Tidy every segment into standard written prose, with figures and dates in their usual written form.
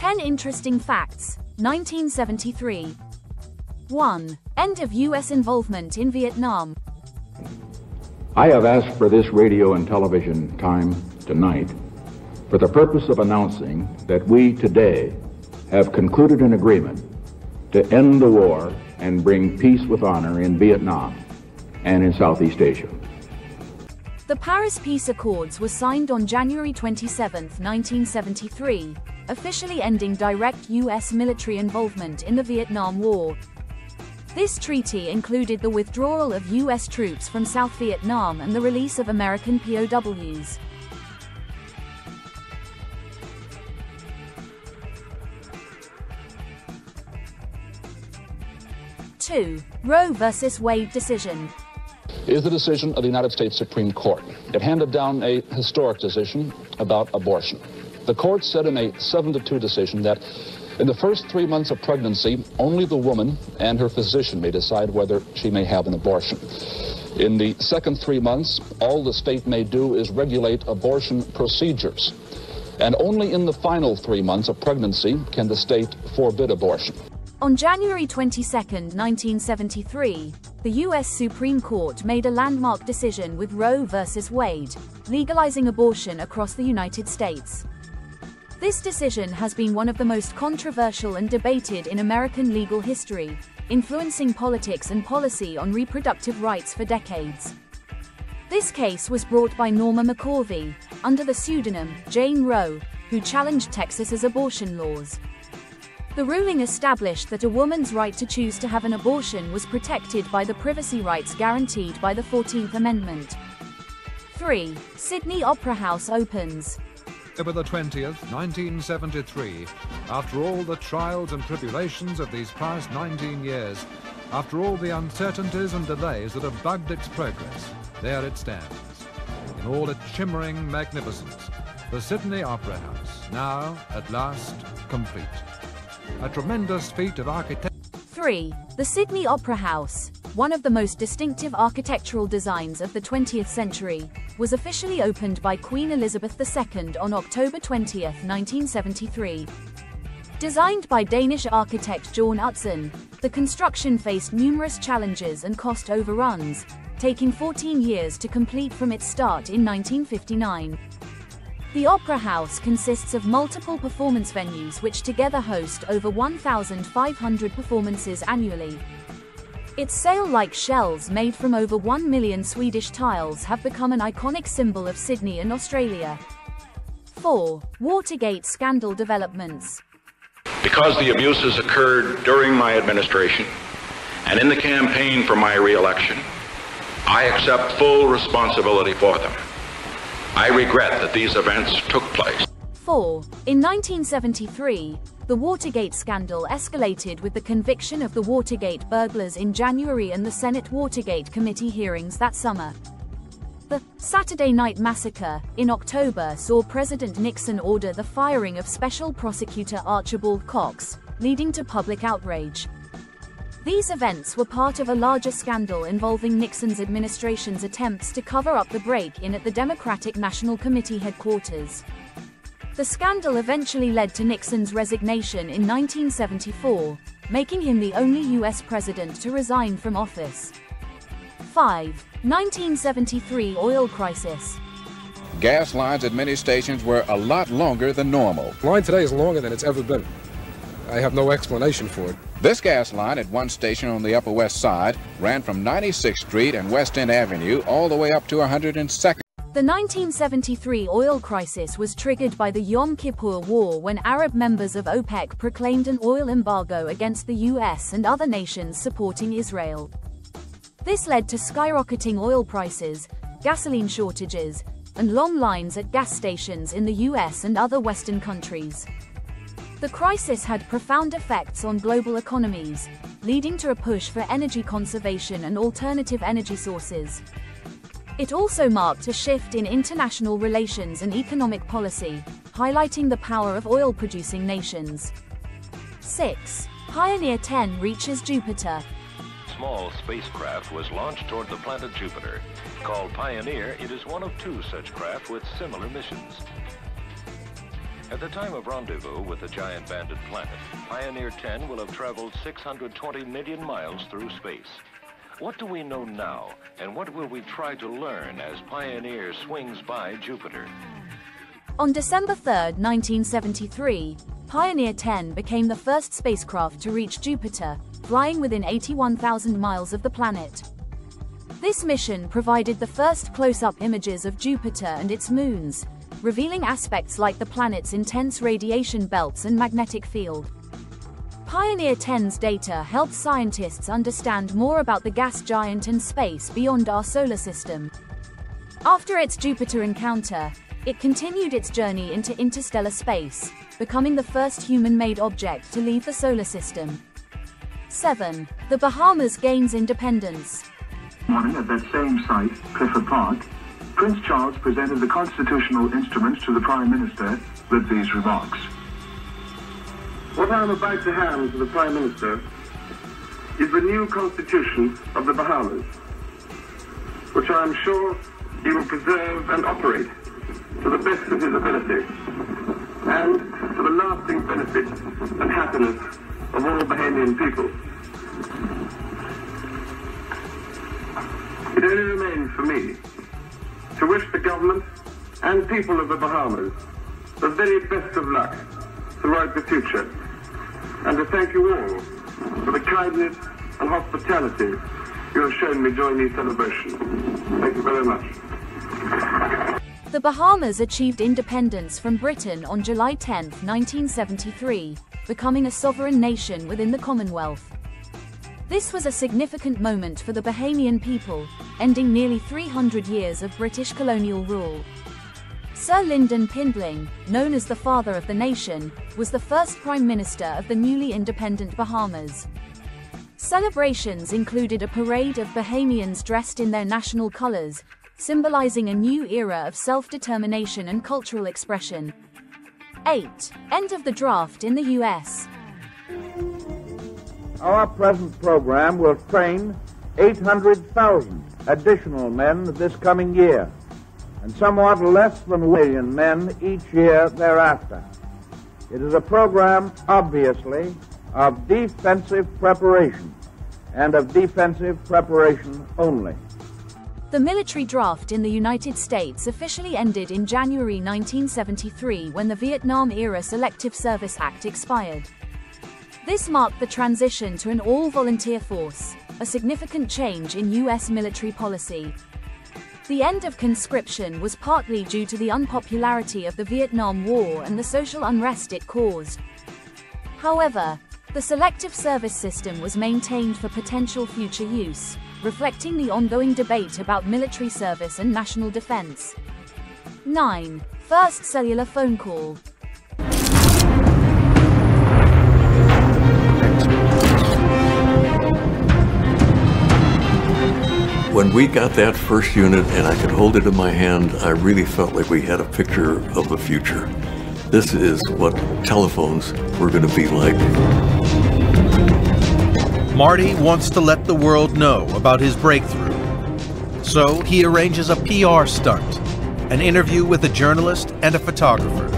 10 interesting facts, 1973. 1. End of U.S. involvement in Vietnam. I have asked for this radio and television time tonight for the purpose of announcing that we today have concluded an agreement to end the war and bring peace with honor in Vietnam and in Southeast Asia. The Paris Peace Accords were signed on January 27, 1973, officially ending direct U.S. military involvement in the Vietnam War. This treaty included the withdrawal of U.S. troops from South Vietnam and the release of American POWs. Two. Roe versus Wade decision. Is the decision of the United States Supreme Court. It handed down a historic decision about abortion. The court said in a 7-2 decision that in the first 3 months of pregnancy, only the woman and her physician may decide whether she may have an abortion. In the second 3 months, all the state may do is regulate abortion procedures. And only in the final 3 months of pregnancy can the state forbid abortion. On January 22, 1973, the U.S. Supreme Court made a landmark decision with Roe v. Wade, legalizing abortion across the United States. This decision has been one of the most controversial and debated in American legal history, influencing politics and policy on reproductive rights for decades. This case was brought by Norma McCorvey, under the pseudonym Jane Roe, who challenged Texas's abortion laws. The ruling established that a woman's right to choose to have an abortion was protected by the privacy rights guaranteed by the 14th Amendment. 3. Sydney Opera House opens. October the 20th, 1973, after all the trials and tribulations of these past 19 years, after all the uncertainties and delays that have bugged its progress, there it stands, in all its shimmering magnificence, the Sydney Opera House, now, at last, complete. A tremendous feat of architecture. 3. The Sydney Opera House, one of the most distinctive architectural designs of the 20th century, was officially opened by Queen Elizabeth II on October 20, 1973. Designed by Danish architect John Utzon, the construction faced numerous challenges and cost overruns, taking 14 years to complete from its start in 1959. The Opera House consists of multiple performance venues which together host over 1,500 performances annually. Its sail-like shells made from over 1 million Swedish tiles have become an iconic symbol of Sydney and Australia. 4. Watergate scandal developments. Because the abuses occurred during my administration and in the campaign for my re-election, I accept full responsibility for them. I regret that these events took place. 4. In 1973, the Watergate scandal escalated with the conviction of the Watergate burglars in January and the Senate Watergate Committee hearings that summer. The Saturday Night Massacre, in October, saw President Nixon order the firing of Special Prosecutor Archibald Cox, leading to public outrage. These events were part of a larger scandal involving Nixon's administration's attempts to cover up the break-in at the Democratic National Committee headquarters. The scandal eventually led to Nixon's resignation in 1974, making him the only U.S. president to resign from office. 5. 1973 oil crisis. Gas lines at many stations were a lot longer than normal. The line today is longer than it's ever been. I have no explanation for it. This gas line at one station on the Upper West Side ran from 96th Street and West End Avenue all the way up to 102nd. The 1973 oil crisis was triggered by the Yom Kippur War when Arab members of OPEC proclaimed an oil embargo against the US and other nations supporting Israel. This led to skyrocketing oil prices, gasoline shortages, and long lines at gas stations in the US and other Western countries. The crisis had profound effects on global economies, leading to a push for energy conservation and alternative energy sources. It also marked a shift in international relations and economic policy, highlighting the power of oil-producing nations. 6. Pioneer 10 reaches Jupiter. Small spacecraft was launched toward the planet Jupiter. Called Pioneer, it is one of 2 such craft with similar missions. At the time of rendezvous with the giant banded planet, Pioneer 10 will have traveled 620 million miles through space. What do we know now, and what will we try to learn as Pioneer swings by Jupiter? On December 3, 1973, Pioneer 10 became the first spacecraft to reach Jupiter, flying within 81,000 miles of the planet. This mission provided the first close-up images of Jupiter and its moons, revealing aspects like the planet's intense radiation belts and magnetic field. Pioneer 10's data helped scientists understand more about the gas giant and space beyond our solar system. After its Jupiter encounter, it continued its journey into interstellar space, becoming the first human-made object to leave the solar system. 7. The Bahamas gains independence. Morning at that same site, Clifford Park, Prince Charles presented the constitutional instruments to the Prime Minister with these remarks. What I am about to hand to the Prime Minister is the new Constitution of the Bahamas, which I am sure he will preserve and operate to the best of his ability, and to the lasting benefit and happiness of all Bahamian people. It only remains for me to wish the government and people of the Bahamas the very best of luck throughout the future, and to thank you all for the kindness and hospitality you have shown me during these celebrations. Thank you very much. The Bahamas achieved independence from Britain on July 10, 1973, becoming a sovereign nation within the Commonwealth. This was a significant moment for the Bahamian people, ending nearly 300 years of British colonial rule. Sir Lyndon Pindling, known as the father of the nation, was the first Prime Minister of the newly independent Bahamas. Celebrations included a parade of Bahamians dressed in their national colors, symbolizing a new era of self-determination and cultural expression. 8. End of the draft in the U.S. Our present program will train 800,000 additional men this coming year, and somewhat less than 1 million men each year thereafter. It is a program, obviously, of defensive preparation, and of defensive preparation only. The military draft in the United States officially ended in January 1973 when the Vietnam-era Selective Service Act expired. This marked the transition to an all-volunteer force, a significant change in U.S. military policy. The end of conscription was partly due to the unpopularity of the Vietnam War and the social unrest it caused. However, the selective service system was maintained for potential future use, reflecting the ongoing debate about military service and national defense. 9. First cellular phone call. When we got that first unit and I could hold it in my hand, I really felt like we had a picture of the future. This is what telephones were going to be like. Marty wants to let the world know about his breakthrough. So he arranges a PR stunt, an interview with a journalist and a photographer.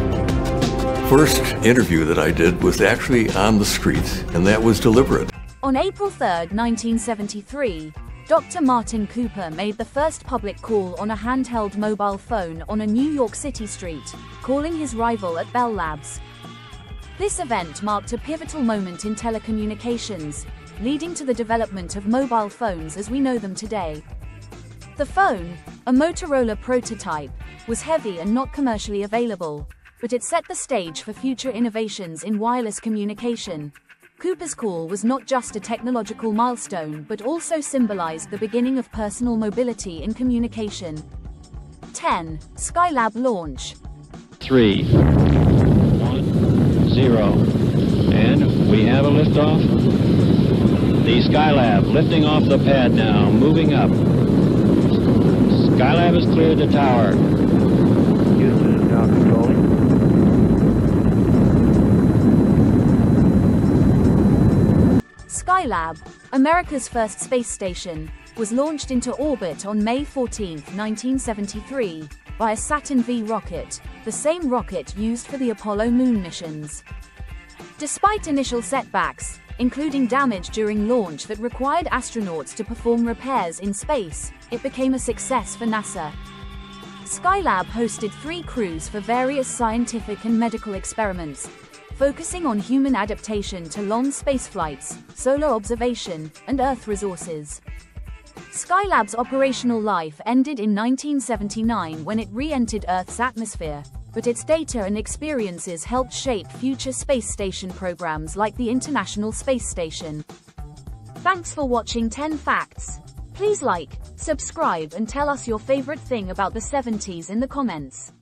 First interview that I did was actually on the streets, and that was deliberate. On April 3, 1973, Dr. Martin Cooper made the first public call on a handheld mobile phone on a New York City street, calling his rival at Bell Labs. This event marked a pivotal moment in telecommunications, leading to the development of mobile phones as we know them today. The phone, a Motorola prototype, was heavy and not commercially available, but it set the stage for future innovations in wireless communication. Cooper's call was not just a technological milestone but also symbolized the beginning of personal mobility in communication. 10. Skylab launch. 3, 1, 0, and we have a liftoff. The Skylab lifting off the pad now, moving up. Skylab has cleared the tower. Houston is now controlling. Skylab, America's first space station, was launched into orbit on May 14, 1973, by a Saturn V rocket, the same rocket used for the Apollo moon missions. Despite initial setbacks, including damage during launch that required astronauts to perform repairs in space, it became a success for NASA. Skylab hosted 3 crews for various scientific and medical experiments, focusing on human adaptation to long space flights, solar observation, and Earth resources. Skylab's operational life ended in 1979 when it re-entered Earth's atmosphere, but its data and experiences helped shape future space station programs like the International Space Station. Thanks for watching 10 Facts. Please like, subscribe and tell us your favorite thing about the 70s in the comments.